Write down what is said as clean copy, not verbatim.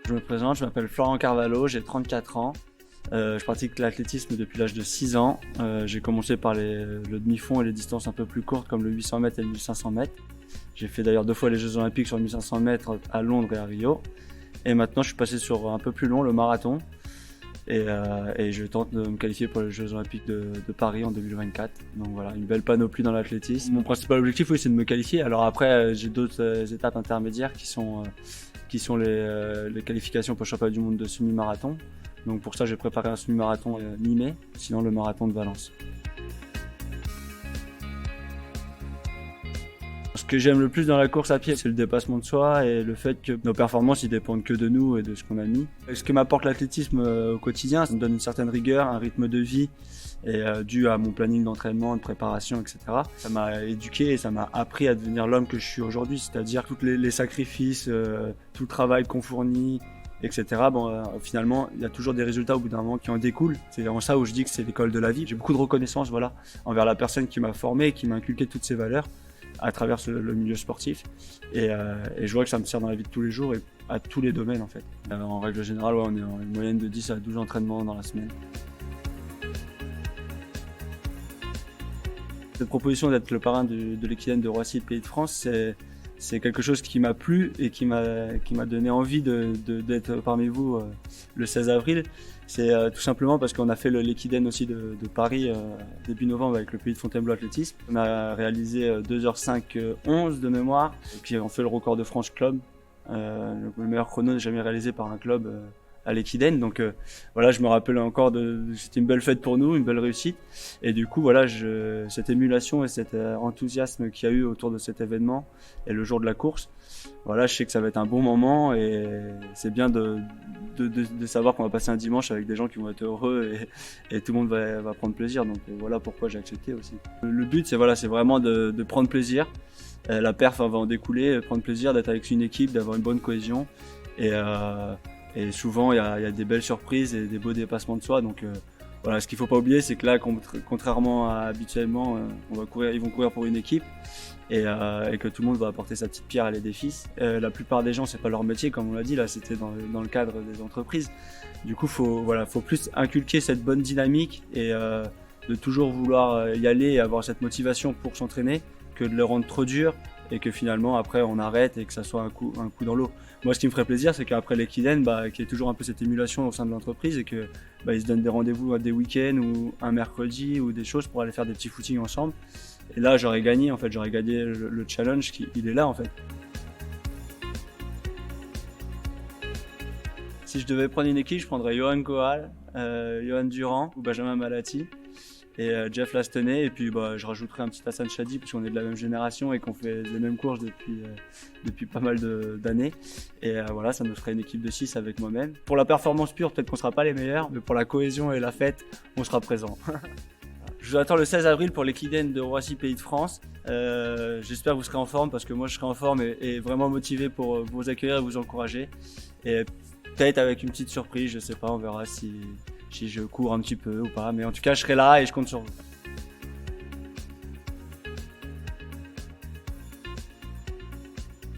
Je me présente, je m'appelle Florent Carvalho, j'ai 34 ans. Je pratique l'athlétisme depuis l'âge de 6 ans. J'ai commencé par le demi-fond et les distances un peu plus courtes comme le 800 mètres et le 1500 mètres. J'ai fait d'ailleurs 2 fois les Jeux Olympiques sur le 1500 mètres à Londres et à Rio. Et maintenant je suis passé sur un peu plus long, le marathon. Et je tente de me qualifier pour les Jeux Olympiques de Paris en 2024. Donc voilà, une belle panoplie dans l'athlétisme. Mon principal objectif, oui, c'est de me qualifier. Alors après, j'ai d'autres étapes intermédiaires qui sont les qualifications pour le championnat du monde de semi-marathon. Donc pour ça, j'ai préparé un semi-marathon mi-mai, sinon le marathon de Valence. Ce que j'aime le plus dans la course à pied, c'est le dépassement de soi et le fait que nos performances ils dépendent que de nous et de ce qu'on a mis. Ce que m'apporte l'athlétisme au quotidien, ça me donne une certaine rigueur, un rythme de vie et dû à mon planning d'entraînement, de préparation, etc. Ça m'a éduqué et ça m'a appris à devenir l'homme que je suis aujourd'hui, c'est-à-dire tous les sacrifices, tout le travail qu'on fournit, etc. Finalement, il y a toujours des résultats au bout d'un moment qui en découlent. C'est en ça où je dis que c'est l'école de la vie. J'ai beaucoup de reconnaissance, voilà, envers la personne qui m'a formé et qui m'a inculqué toutes ces valeurs à travers le milieu sportif. Et je vois que ça me sert dans la vie de tous les jours et à tous les domaines en fait. En règle générale, ouais, on est en une moyenne de 10 à 12 entraînements dans la semaine. Cette proposition d'être le parrain de l'Equidène de Roissy Pays de France, c'est quelque chose qui m'a plu et qui m'a donné envie d'être parmi vous le 16 avril. C'est tout simplement parce qu'on a fait l'Equidène aussi de Paris début novembre avec le Pays de Fontainebleau Athlétisme. On a réalisé 2h05-11 de mémoire et puis on fait le record de France club, le meilleur chrono jamais réalisé par un club à l'Equidène. Donc voilà, je me rappelle encore c'était une belle fête pour nous, une belle réussite. Et du coup voilà, cette émulation et cet enthousiasme qu'il y a eu autour de cet événement et le jour de la course, voilà, je sais que ça va être un bon moment et c'est bien de savoir qu'on va passer un dimanche avec des gens qui vont être heureux et tout le monde va prendre plaisir. Donc voilà pourquoi j'ai accepté aussi. Le but c'est vraiment de prendre plaisir. La perf va en découler, prendre plaisir d'être avec une équipe, d'avoir une bonne cohésion et souvent il y a des belles surprises et des beaux dépassements de soi. Donc voilà, ce qu'il faut pas oublier, c'est que là, contrairement à habituellement, ils vont courir pour une équipe et que tout le monde va apporter sa petite pierre à l'édifice. La plupart des gens, c'est pas leur métier, comme on l'a dit, là, c'était dans le cadre des entreprises. Du coup, faut plus inculquer cette bonne dynamique et de toujours vouloir y aller et avoir cette motivation pour s'entraîner, que de le rendre trop dur et que finalement après on arrête et que ça soit un coup dans l'eau. Moi, ce qui me ferait plaisir, c'est qu'après l'Equidène, qu'il y ait toujours un peu cette émulation au sein de l'entreprise et que ils se donnent des rendez-vous des week-ends ou un mercredi ou des choses pour aller faire des petits footings ensemble. Et là, j'aurais gagné le challenge il est là en fait. Si je devais prendre une équipe, je prendrais Johan Kohal, Johan Durand ou Benjamin Malati et Jeff Lastenay, et puis je rajouterai un petit Hassan Chadi parce qu'on est de la même génération et qu'on fait les mêmes courses depuis pas mal d'années. Et voilà, ça nous ferait une équipe de 6 avec moi-même. Pour la performance pure, peut-être qu'on sera pas les meilleurs, mais pour la cohésion et la fête, on sera présent. Je vous attends le 16 avril pour l'Equidène de Roissy Pays de France. J'espère que vous serez en forme parce que moi je serai en forme et vraiment motivé pour vous accueillir et vous encourager. Et peut-être avec une petite surprise, je sais pas, on verra si je cours un petit peu ou pas. Mais en tout cas, je serai là et je compte sur vous.